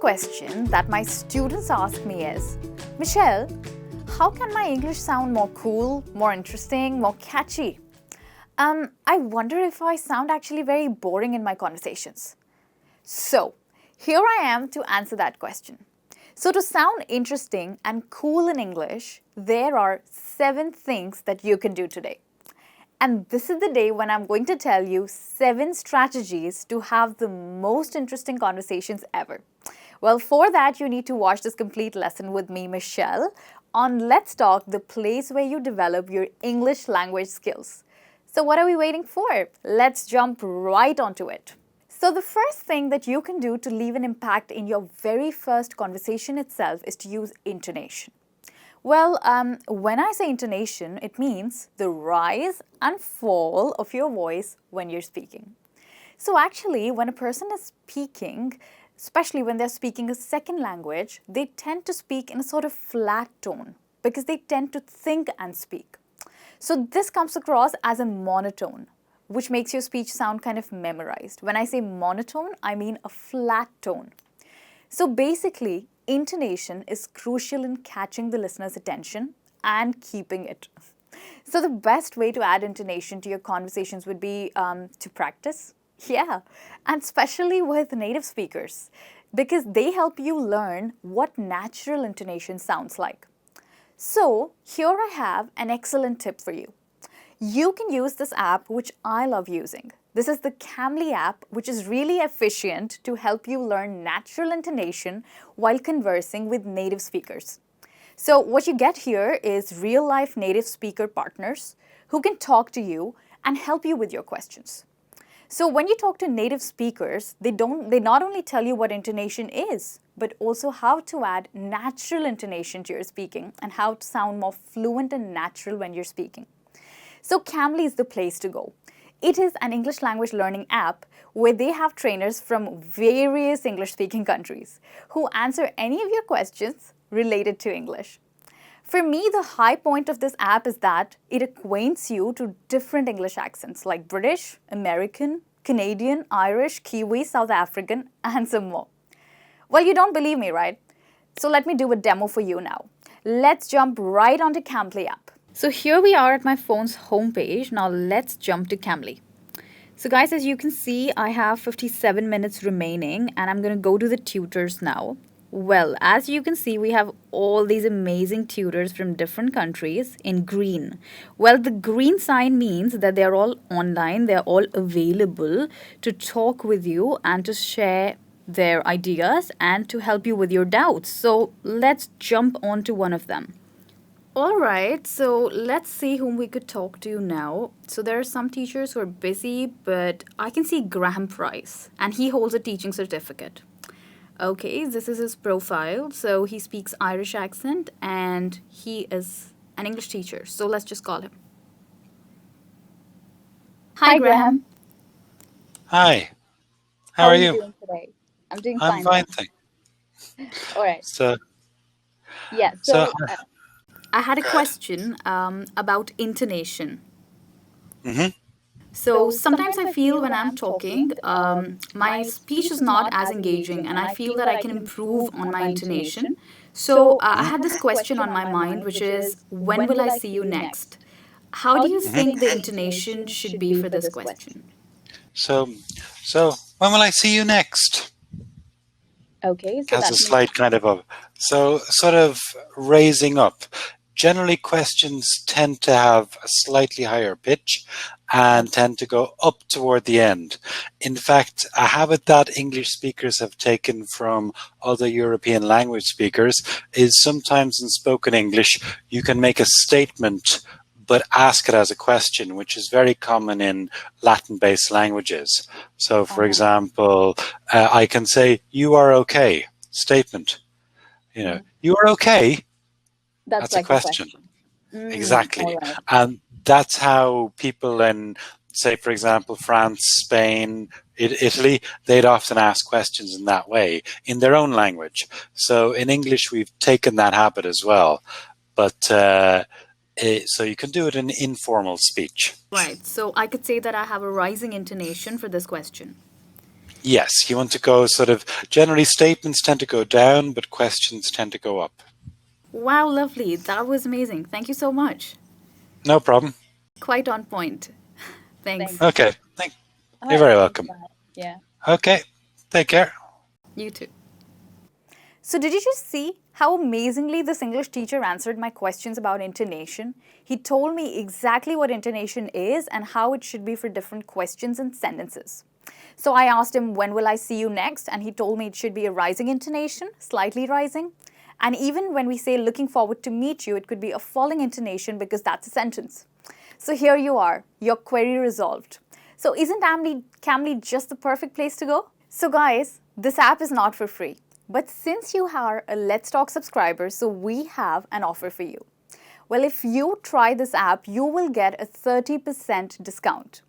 first question that my students ask me is, Michelle, how can my English sound more cool, more interesting, more catchy? I wonder if I sound actually very boring in my conversations. So, here I am to answer that question. So, to sound interesting and cool in English, there are 7 things that you can do today. And this is the day when I'm going to tell you 7 strategies to have the most interesting conversations ever. Well, for that, you need to watch this complete lesson with me, Michelle, on Let's Talk, the place where you develop your English language skills. So what are we waiting for? Let's jump right onto it. So the first thing that you can do to leave an impact in your very first conversation itself is to use intonation. Well, when I say intonation, it means the rise and fall of your voice when you're speaking. So actually, when a person is speaking, especially when they're speaking a second language, they tend to speak in a sort of flat tone because they tend to think and speak. So this comes across as a monotone, which makes your speech sound kind of memorized. When I say monotone, I mean a flat tone. So basically, intonation is crucial in catching the listener's attention and keeping it. So the best way to add intonation to your conversations would be to practice. Yeah, and especially with native speakers, because they help you learn what natural intonation sounds like. So here I have an excellent tip for you. You can use this app, which I love using. This is the Cambly app, which is really efficient to help you learn natural intonation while conversing with native speakers. So what you get here is real-life native speaker partners who can talk to you and help you with your questions. So when you talk to native speakers, they not only tell you what intonation is, but also how to add natural intonation to your speaking and how to sound more fluent and natural when you're speaking. So Cambly is the place to go. It is an English language learning app where they have trainers from various English-speaking countries who answer any of your questions related to English. For me, the high point of this app is that it acquaints you to different English accents like British, American, Canadian, Irish, Kiwi, South African, and some more. Well, you don't believe me, right? So let me do a demo for you now. Let's jump right onto Cambly app. So here we are at my phone's homepage. Now let's jump to Cambly. So guys, as you can see, I have 57 minutes remaining and I'm going to go to the tutors now. Well, as you can see, we have all these amazing tutors from different countries in green. Well, the green sign means that they're all online, they're all available to talk with you and to share their ideas and to help you with your doubts. So let's jump on to one of them. All right, so let's see whom we could talk to now. So there are some teachers who are busy, but I can see Graham Price, and he holds a teaching certificate. Okay, this is his profile. So he speaks Irish accent, and he is an English teacher. So let's just call him. Hi, Graham. Hi, how are you? Doing today? I'm doing I'm fine. fine, thanks. All right. So, Yeah, so, I had a question about intonation. mhm. So sometimes I feel when I'm talking, my speech is not as engaging, and I feel that I can improve on my intonation. So I had this question on my mind, which is, when will I see you next? How do you think the intonation should be for this question? So, so when will I see you next? Okay, so Has that a means slight kind of sort of raising up. Generally, questions tend to have a slightly higher pitch and tend to go up toward the end. In fact, a habit that English speakers have taken from other European language speakers is sometimes in spoken English, you can make a statement but ask it as a question, which is very common in Latin-based languages. So, for example, I can say, "You are okay." Statement. You are okay. That's a question. Exactly. And that's how people in, say, for example, France, Spain, Italy, they'd often ask questions in that way in their own language. So in English, we've taken that habit as well. But so you can do it in informal speech. right. So I could say that I have a rising intonation for this question. Yes, you want to go sort of, generally statements tend to go down, but questions tend to go up. Wow, lovely. That was amazing. Thank you so much. No problem. Quite on point. Thank Thanks. you. Okay, All you're right. very Thanks, welcome. Matt. Yeah. Okay, take care. You too. So, did you just see how amazingly this English teacher answered my questions about intonation? He told me exactly what intonation is and how it should be for different questions and sentences. So, I asked him, when will I see you next? And he told me it should be a rising intonation, slightly rising. And even when we say looking forward to meet you, it could be a falling intonation because that's a sentence. So, here you are, your query resolved. So, isn't Cambly just the perfect place to go? So, guys, this app is not for free. But since you are a Let's Talk subscriber, so we have an offer for you. Well, if you try this app, you will get a 30% discount.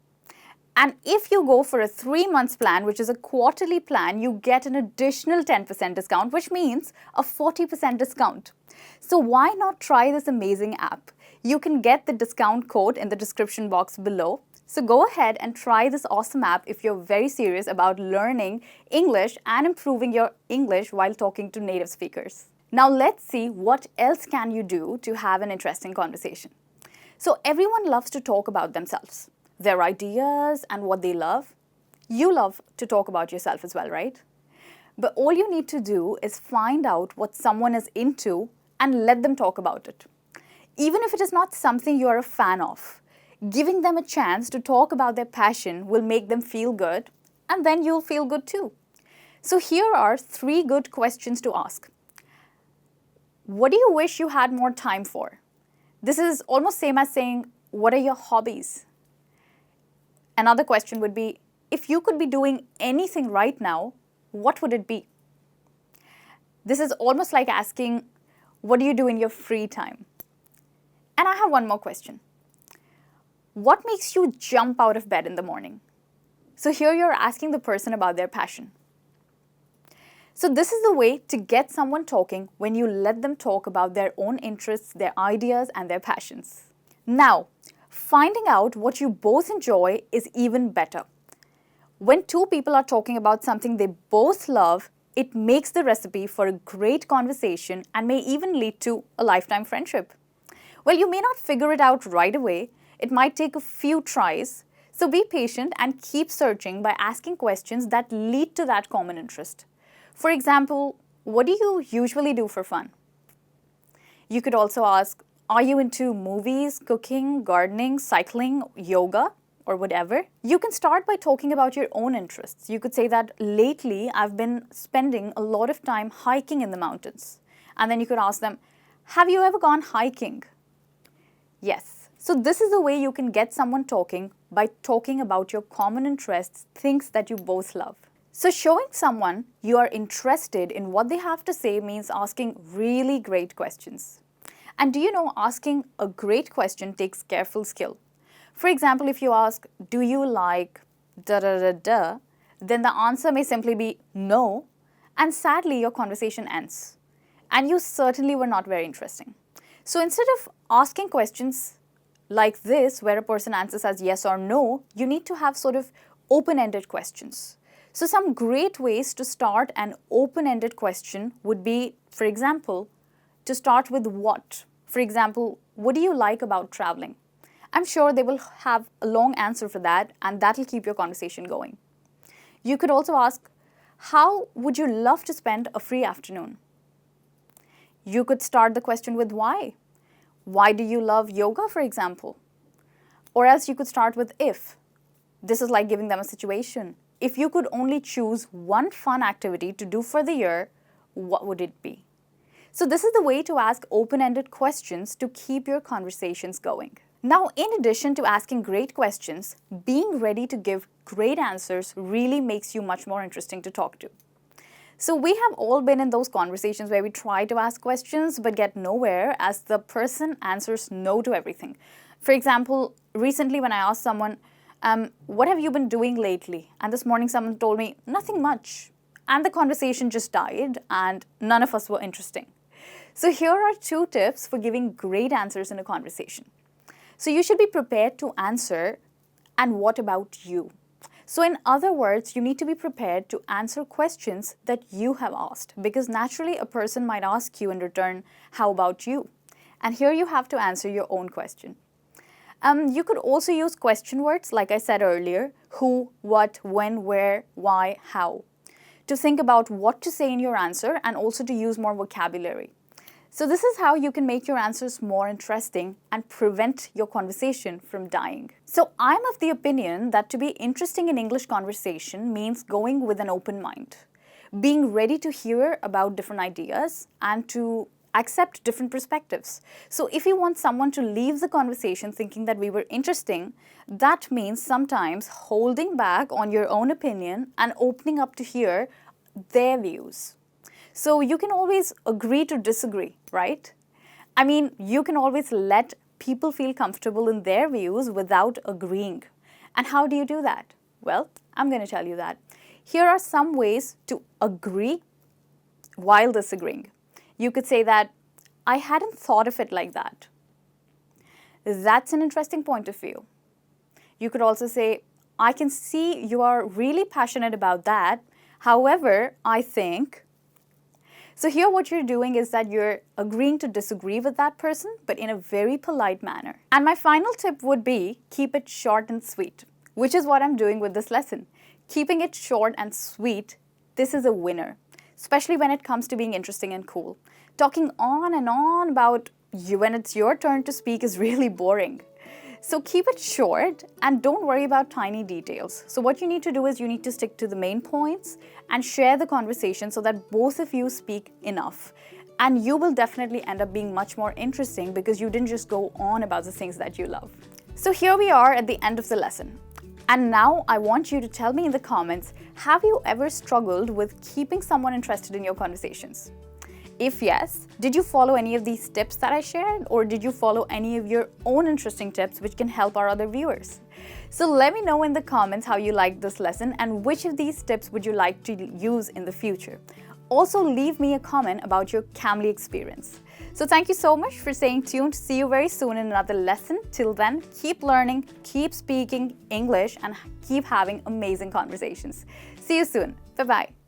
And if you go for a 3 months plan, which is a quarterly plan, you get an additional 10% discount, which means a 40% discount. So why not try this amazing app? You can get the discount code in the description box below. So go ahead and try this awesome app if you're very serious about learning English and improving your English while talking to native speakers. Now let's see what else can you do to have an interesting conversation. So everyone loves to talk about themselves, their ideas and what they love. You love to talk about yourself as well, right? But all you need to do is find out what someone is into and let them talk about it. Even if it is not something you are a fan of, giving them a chance to talk about their passion will make them feel good, and then you'll feel good too. So here are 3 good questions to ask. What do you wish you had more time for? This is almost same as saying, what are your hobbies? Another question would be, if you could be doing anything right now, what would it be? This is almost like asking, what do you do in your free time? And I have one more question. What makes you jump out of bed in the morning? So here you're asking the person about their passion. So this is the way to get someone talking when you let them talk about their own interests, their ideas, and their passions. Now, finding out what you both enjoy is even better. When 2 people are talking about something they both love, it makes the recipe for a great conversation and may even lead to a lifetime friendship. Well, you may not figure it out right away. It might take a few tries. So be patient and keep searching by asking questions that lead to that common interest. For example, what do you usually do for fun? You could also ask, are you into movies, cooking, gardening, cycling, yoga, or whatever? You can start by talking about your own interests. You could say that lately I've been spending a lot of time hiking in the mountains. And then you could ask them, have you ever gone hiking? Yes. So this is the way you can get someone talking by talking about your common interests, things that you both love. So showing someone you are interested in what they have to say means asking really great questions. And do you know, asking a great question takes careful skill. For example, if you ask, do you like da da da da, then the answer may simply be no, and sadly your conversation ends. And you certainly were not very interesting. So instead of asking questions like this, where a person answers as yes or no, you need to have sort of open-ended questions. So some great ways to start an open-ended question would be, for example, to start with what. For example, what do you like about traveling? I'm sure they will have a long answer for that, and that'll keep your conversation going. You could also ask, how would you love to spend a free afternoon? You could start the question with why. Why do you love yoga, for example? Or else you could start with if. This is like giving them a situation. If you could only choose one fun activity to do for the year, what would it be? So this is the way to ask open-ended questions to keep your conversations going. Now, in addition to asking great questions, being ready to give great answers really makes you much more interesting to talk to. So we have all been in those conversations where we try to ask questions but get nowhere as the person answers no to everything. For example, recently when I asked someone, what have you been doing lately? And this morning someone told me, nothing much. And the conversation just died and none of us were interesting. So here are 2 tips for giving great answers in a conversation. So you should be prepared to answer, and what about you? So in other words, you need to be prepared to answer questions that you have asked, because naturally a person might ask you in return, how about you? And here you have to answer your own question. You could also use question words, like I said earlier, who, what, when, where, why, how, to think about what to say in your answer and also to use more vocabulary. So this is how you can make your answers more interesting and prevent your conversation from dying. So I'm of the opinion that to be interesting in English conversation means going with an open mind, being ready to hear about different ideas and to accept different perspectives. So if you want someone to leave the conversation thinking that we were interesting, that means sometimes holding back on your own opinion and opening up to hear their views. So you can always agree to disagree, right? I mean, you can always let people feel comfortable in their views without agreeing. And how do you do that? Well, I'm going to tell you that. Here are some ways to agree while disagreeing. You could say that, I hadn't thought of it like that. That's an interesting point of view. You could also say, I can see you are really passionate about that. However, I think. So here what you're doing is that you're agreeing to disagree with that person, but in a very polite manner. And my final tip would be, keep it short and sweet, which is what I'm doing with this lesson. Keeping it short and sweet, this is a winner, especially when it comes to being interesting and cool. Talking on and on about you when it's your turn to speak is really boring. So keep it short and don't worry about tiny details. So what you need to do is you need to stick to the main points and share the conversation so that both of you speak enough. And you will definitely end up being much more interesting because you didn't just go on about the things that you love. So here we are at the end of the lesson. And now I want you to tell me in the comments, have you ever struggled with keeping someone interested in your conversations? If yes, did you follow any of these tips that I shared, or did you follow any of your own interesting tips which can help our other viewers? So let me know in the comments how you liked this lesson and which of these tips would you like to use in the future. Also leave me a comment about your Cambly experience. So thank you so much for staying tuned. See you very soon in another lesson. Till then, keep learning, keep speaking English, and keep having amazing conversations. See you soon. Bye-bye.